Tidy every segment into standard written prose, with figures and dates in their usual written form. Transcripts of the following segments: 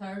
3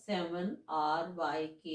7RYK।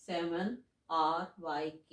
7RYK,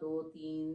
2-3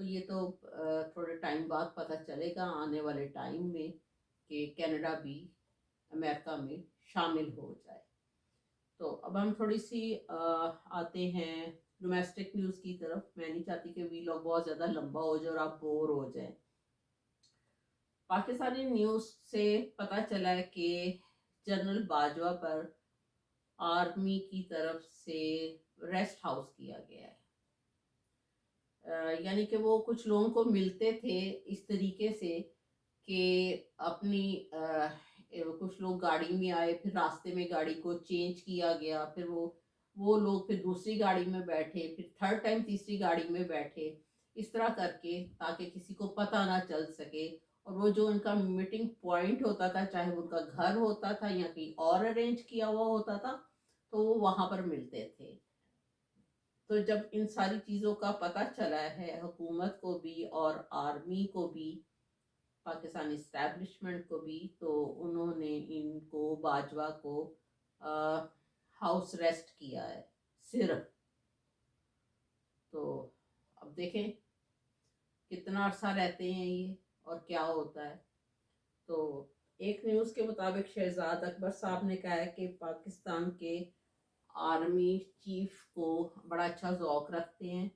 تو یہ تو تھوڑے ٹائم بعد پتہ چلے گا آنے والے ٹائم میں کہ کینیڈا بھی امریکہ میں شامل ہو جائے۔ تو اب ہم تھوڑی سی آتے ہیں ڈومیسٹک نیوز کی طرف۔ میں نہیں چاہتی کہ ویلاگ بہت زیادہ لمبا ہو جائے اور آپ بور ہو جائیں۔ پاکستانی نیوز سے پتہ چلا ہے کہ جنرل باجوہ پر آرمی کی طرف سے ریسٹ ہاؤس کیا گیا ہے۔ یعنی کہ وہ کچھ لوگوں کو ملتے تھے اس طریقے سے کہ اپنی کچھ لوگ گاڑی میں آئے، پھر راستے میں گاڑی کو چینج کیا گیا، پھر وہ لوگ پھر دوسری گاڑی میں بیٹھے، پھر تھرڈ ٹائم تیسری گاڑی میں بیٹھے، اس طرح کر کے تاکہ کسی کو پتہ نہ چل سکے۔ اور وہ جو ان کا میٹنگ پوائنٹ ہوتا تھا، چاہے ان کا گھر ہوتا تھا یا کہیں اور ارینج کیا ہوا ہوتا تھا، تو وہ وہاں پر ملتے تھے۔ تو جب ان ساری چیزوں کا پتہ چلا ہے حکومت کو بھی اور آرمی کو بھی، پاکستانی اسٹیبلشمنٹ کو بھی، تو انہوں نے ان کو باجوہ کو ہاؤس ریسٹ کیا ہے صرف۔ تو اب دیکھیں کتنا عرصہ رہتے ہیں یہ اور کیا ہوتا ہے۔ تو ایک نیوز کے مطابق شہزاد اکبر صاحب نے کہا ہے کہ پاکستان کے آرمی چیف کو بڑا اچھا ذوق رکھتے ہیں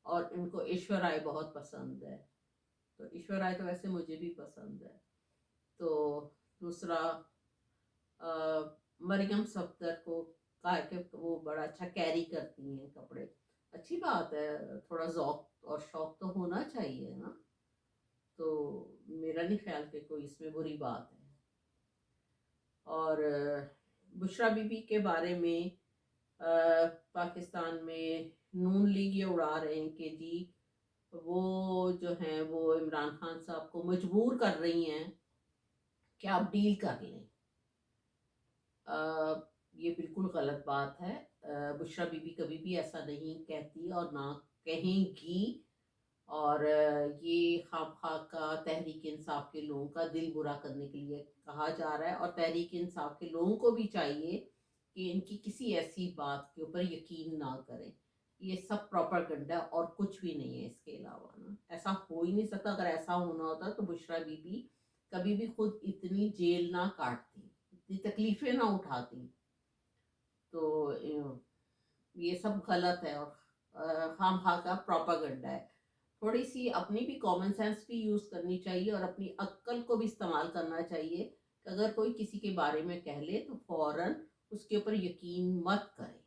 اور ان کو ایشور رائے بہت پسند ہے۔ تو ایشور رائے تو ویسے مجھے بھی پسند ہے۔ تو دوسرا مریم صفدر کو کہا کہ وہ بڑا اچھا کیری کرتی ہیں کپڑے۔ اچھی بات ہے، تھوڑا ذوق اور شوق تو ہونا چاہیے نا۔ تو میرا نہیں خیال کہ کوئی اس میں بری بات ہے۔ اور بشرا بی بی کے بارے میں پاکستان میں نون لیگ یہ اڑا رہے ہیں کہ جی وہ جو ہیں وہ عمران خان صاحب کو مجبور کر رہی ہیں کہ آپ ڈیل کر لیں۔ یہ بالکل غلط بات ہے۔ بشرا بی بی کبھی بھی ایسا نہیں کہتی اور نہ کہیں گی، اور یہ خواہ کا تحریک انصاف کے لوگوں کا دل برا کرنے کے لیے کہا جا رہا ہے، اور تحریک انصاف کے لوگوں کو بھی چاہیے کہ ان کی کسی ایسی بات کے اوپر یقین نہ کریں۔ یہ سب پروپیگنڈا اور کچھ بھی نہیں ہے اس کے علاوہ نا۔ ایسا ہو ہی نہیں سکتا۔ اگر ایسا ہونا ہوتا تو بشرا بی بی کبھی بھی خود اتنی جیل نہ کاٹتی، اتنی تکلیفیں نہ اٹھاتی۔ تو یہ سب غلط ہے اور خام خواہ کا پروپیگنڈا ہے۔ تھوڑی سی اپنی بھی کامن سینس بھی یوز کرنی چاہیے اور اپنی عقل کو بھی استعمال کرنا چاہیے کہ اگر کوئی کسی کے بارے میں کہہ لے تو فوراً اس کے اوپر یقین مت کرے۔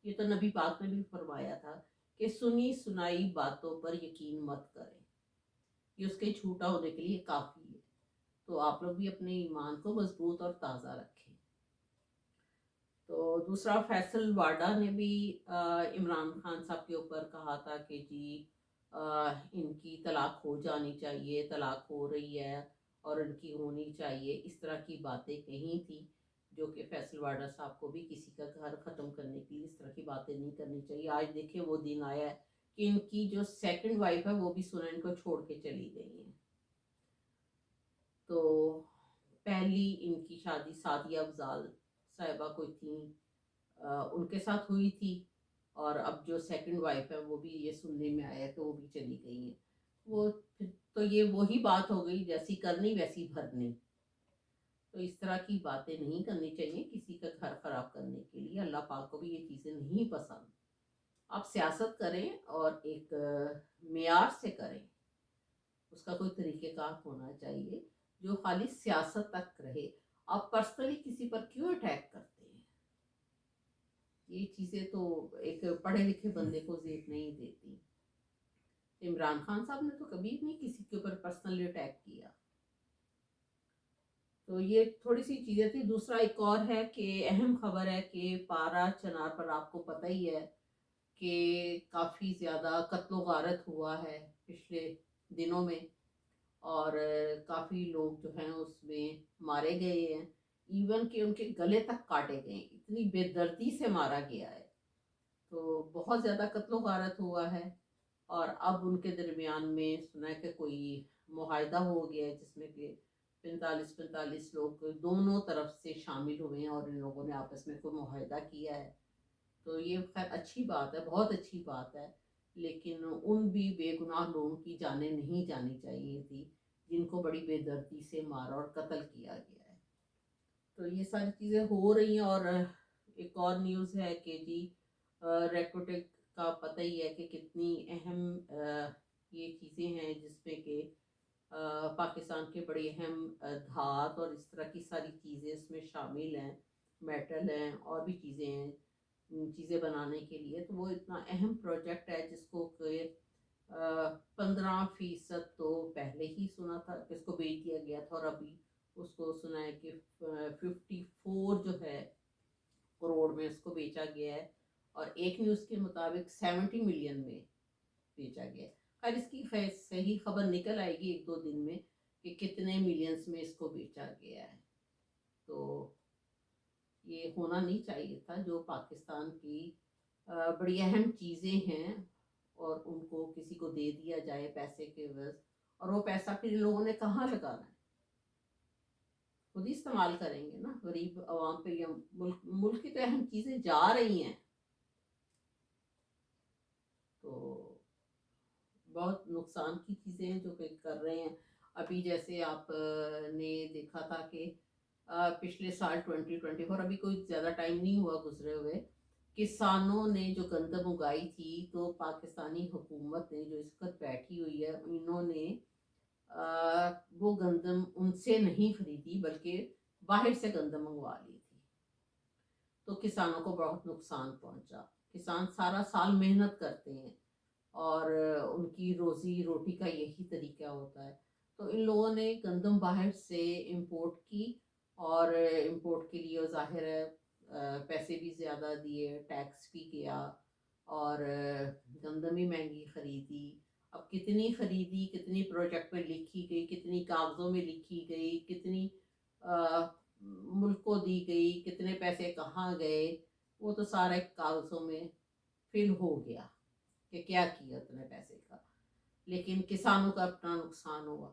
یہ تو نبی پاک نے بھی فرمایا تھا کہ سنی سنائی باتوں پر یقین مت کریں، یہ اس کے جھوٹا ہونے کے لیے کافی ہے۔ تو آپ لوگ بھی اپنے ایمان کو مضبوط اور تازہ رکھیں۔ تو دوسرا فیصل واڈا نے بھی عمران خان صاحب کے اوپر کہا تھا کہ جی ان کی طلاق ہو جانی چاہیے، طلاق ہو رہی ہے اور ان کی ہونی چاہیے، اس طرح کی باتیں کہی تھی، جو کہ فیصل واڈا صاحب کو بھی کسی کا گھر ختم کرنے کے لیے اس طرح کی باتیں نہیں کرنی چاہیے۔ آج دیکھیں وہ دن آیا ہے کہ ان کی جو سیکنڈ وائف ہے وہ بھی سنن کو چھوڑ کے چلی گئی ہیں۔ تو پہلی ان کی شادی سعدیہ افضال صاحبہ کوئی تھیں، ان کے ساتھ ہوئی تھی، اور اب جو سیکنڈ وائف ہے وہ بھی یہ سننے میں آیا کہ وہ بھی چلی گئی ہیں۔ وہ تو یہ وہی بات ہو گئی، جیسی کرنی ویسی بھرنی۔ تو اس طرح کی باتیں نہیں کرنی چاہیے کسی کا گھر خراب کرنے کے لیے۔ اللہ پاک کو بھی یہ چیزیں نہیں پسند۔ آپ سیاست کریں اور ایک معیار سے کریں، اس کا کوئی طریقہ کار ہونا چاہیے جو خالی سیاست تک رہے۔ آپ پرسنلی کسی پر کیوں اٹیک کرتے ہیں؟ یہ چیزیں تو ایک پڑھے لکھے بندے کو زیب نہیں دیتی۔ عمران خان صاحب نے تو کبھی نہیں کسی کے اوپر پرسنلی اٹیک کیا۔ تو یہ تھوڑی سی چیزیں تھی۔ دوسرا ایک اور ہے کہ اہم خبر ہے کہ پارا چنار پر آپ کو پتہ ہی ہے کہ کافی زیادہ قتل و غارت ہوا ہے پچھلے دنوں میں، اور کافی لوگ جو ہیں اس میں مارے گئے ہیں، ایون کہ ان کے گلے تک کاٹے گئے، اتنی بے دردی سے مارا گیا ہے۔ تو بہت زیادہ قتل و غارت ہوا ہے، اور اب ان کے درمیان میں سنا ہے کہ کوئی معاہدہ ہو گیا ہے جس میں کہ 45 لوگ دونوں طرف سے شامل ہوئے ہیں اور ان لوگوں نے آپس میں کوئی معاہدہ کیا ہے۔ تو یہ خیر اچھی بات ہے، بہت اچھی بات ہے لیکن ان بھی بے گناہ لوگوں کی جانیں نہیں جانی چاہیے تھی جن کو بڑی بے دردی سے مارا اور قتل کیا گیا ہے. تو یہ ساری چیزیں ہو رہی ہیں. اور ایک اور نیوز ہے کہ جی ریکوٹیک کا پتہ ہی ہے کہ کتنی اہم یہ چیزیں ہیں جس میں کہ پاکستان کے بڑی اہم دھات اور اس طرح کی ساری چیزیں اس میں شامل ہیں، میٹل ہیں اور بھی چیزیں ہیں چیزیں بنانے کے لیے. تو وہ اتنا اہم پروجیکٹ ہے جس کو کہ 15% تو پہلے ہی سنا تھا کہ اس کو بیچ دیا گیا تھا، اور ابھی اس کو سنا ہے کہ 54 جو ہے کروڑ میں اس کو بیچا گیا ہے، اور ایک نیوز کے مطابق 70 ملین میں بیچا گیا ہے. خیر اس کی صحیح خبر نکل آئے گی ایک دو دن میں کہ کتنے ملینز میں اس کو بیچا گیا ہے. تو یہ ہونا نہیں چاہیے تھا. جو پاکستان کی بڑی اہم چیزیں ہیں اور ان کو کسی کو دے دیا جائے پیسے کے عوض، اور وہ پیسہ پھر لوگوں نے کہاں لگانا ہے؟ خود ہی استعمال کریں گے نا. غریب عوام پہ یہ ملک کی تو اہم چیزیں جا رہی ہیں. تو بہت نقصان کی چیزیں ہیں جو کہ کر رہے ہیں. ابھی جیسے آپ نے دیکھا تھا کہ پچھلے سال 2024، ابھی کوئی زیادہ ٹائم نہیں ہوا گزرے ہوئے، کسانوں نے جو گندم اگائی تھی تو پاکستانی حکومت نے جو اس وقت بیٹھی ہوئی ہے انہوں نے وہ گندم ان سے نہیں خریدی بلکہ باہر سے گندم منگوا لی تھی. تو کسانوں کو بہت نقصان پہنچا. کسان سارا سال محنت کرتے ہیں اور ان کی روزی روٹی کا یہی طریقہ ہوتا ہے. تو ان لوگوں نے گندم باہر سے امپورٹ کی، اور امپورٹ کے لیے ظاہر ہے پیسے بھی زیادہ دیے، ٹیکس بھی کیا، اور گندم بھی مہنگی خریدی. اب کتنی خریدی، کتنی پروجیکٹ میں لکھی گئی، کتنی کاغذوں میں لکھی گئی، کتنی ملک کو دی گئی، کتنے پیسے کہاں گئے، وہ تو سارے کاغذوں میں فل ہو گیا کہ کیا کیا اتنے پیسے کا. لیکن کسانوں کا اپنا نقصان ہوا.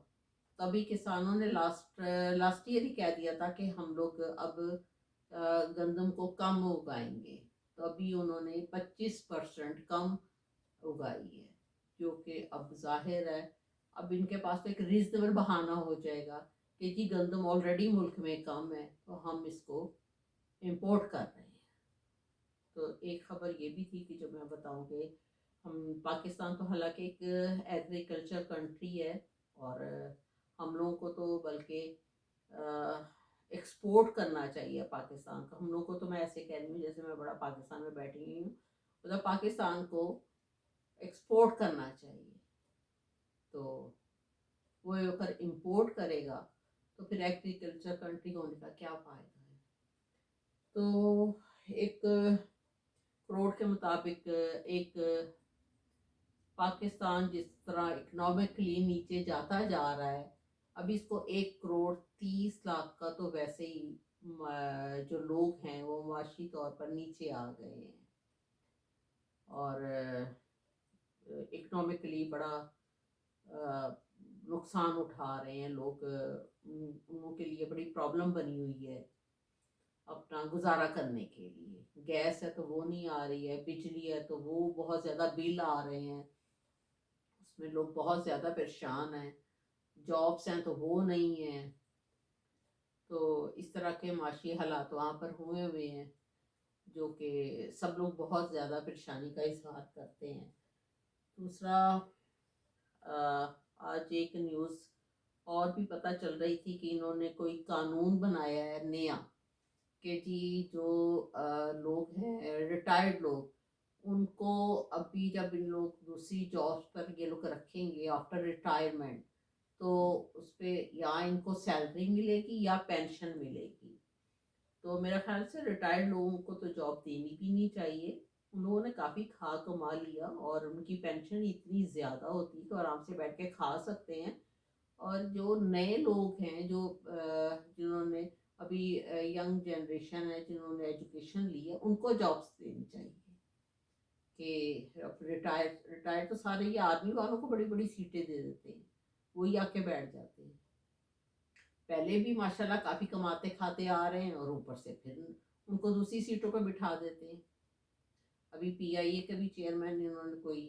تبھی کسانوں نے لاسٹ ایئر ہی کہہ دیا تھا کہ ہم لوگ اب گندم کو کم اگائیں گے. تو ابھی انہوں نے 25% کم اگائی ہے، جو کہ اب ظاہر ہے اب ان کے پاس تو ایک ریزنیبل بہانہ ہو جائے گا کہ جی گندم آلریڈی ملک میں کم ہے تو ہم اس کو امپورٹ کر رہے ہیں. تو ایک خبر یہ بھی تھی کہ جو میں بتاؤں کہ ہم پاکستان تو حالانکہ ایک ایگریکلچر کنٹری ہے، اور ہم لوگوں کو تو بلکہ ایکسپورٹ کرنا چاہیے پاکستان کا. ہم لوگوں کو تو میں ایسے کہہ رہی ہوں جیسے میں بڑا پاکستان میں بیٹھی ہوئی ہوں، مطلب پاکستان کو ایکسپورٹ کرنا چاہیے. تو وہ اگر امپورٹ کرے گا تو پھر ایگریکلچر کنٹری ہونے کا کیا فائدہ ہے؟ تو ایک کروڑ کے مطابق ایک پاکستان جس طرح اکنامکلی نیچے جاتا جا رہا ہے، ابھی اس کو 1,30,00,000 کا تو ویسے ہی جو لوگ ہیں وہ معاشی طور پر نیچے آ گئے ہیں، اور اکنامکلی بڑا نقصان اٹھا رہے ہیں لوگ. انہوں کے لیے بڑی پرابلم بنی ہوئی ہے اپنا گزارا کرنے کے لیے. گیس ہے تو وہ نہیں آ رہی ہے، بجلی ہے تو وہ بہت زیادہ بل آ رہے ہیں، اس میں لوگ بہت زیادہ پریشان ہیں. جابس ہیں تو وہ نہیں ہیں. تو اس طرح کے معاشی حالات وہاں پر ہوئے ہیں جو کہ سب لوگ بہت زیادہ پریشانی کا اظہار کرتے ہیں. دوسرا آج ایک نیوز اور بھی پتہ چل رہی تھی کہ انہوں نے کوئی قانون بنایا ہے نیا کہ جی جو لوگ ہیں ریٹائرڈ لوگ، ان کو ابھی جب ان لوگ دوسری جابس پر یہ لوگ رکھیں گے آفٹر ریٹائرمنٹ، تو اس پہ یا ان کو سیلری ملے گی یا پینشن ملے گی. تو میرا خیال سے ریٹائرڈ لوگوں کو تو جاب دینی بھی نہیں چاہیے. ان لوگوں نے کافی کھا کما لیا، اور ان کی پینشن اتنی زیادہ ہوتی کہ آرام سے بیٹھ کے کھا سکتے ہیں. اور جو نئے لوگ ہیں جو جنہوں نے ابھی ینگ جنریشن ہے جنہوں نے ایجوکیشن لی ہے، ان کو جابس دینی چاہیے. کہ ریٹائر تو سارے یہ آرمی والوں کو بڑی بڑی سیٹیں دے دیتے ہیں، وہی آ کے بیٹھ جاتے ہیں. پہلے بھی ماشاءاللہ کافی کماتے کھاتے آ رہے ہیں، اور اوپر سے پھر ان کو دوسری سیٹوں پہ بٹھا دیتے ہیں. ابھی پی آئی اے کے بھی چیئرمین انہوں نے کوئی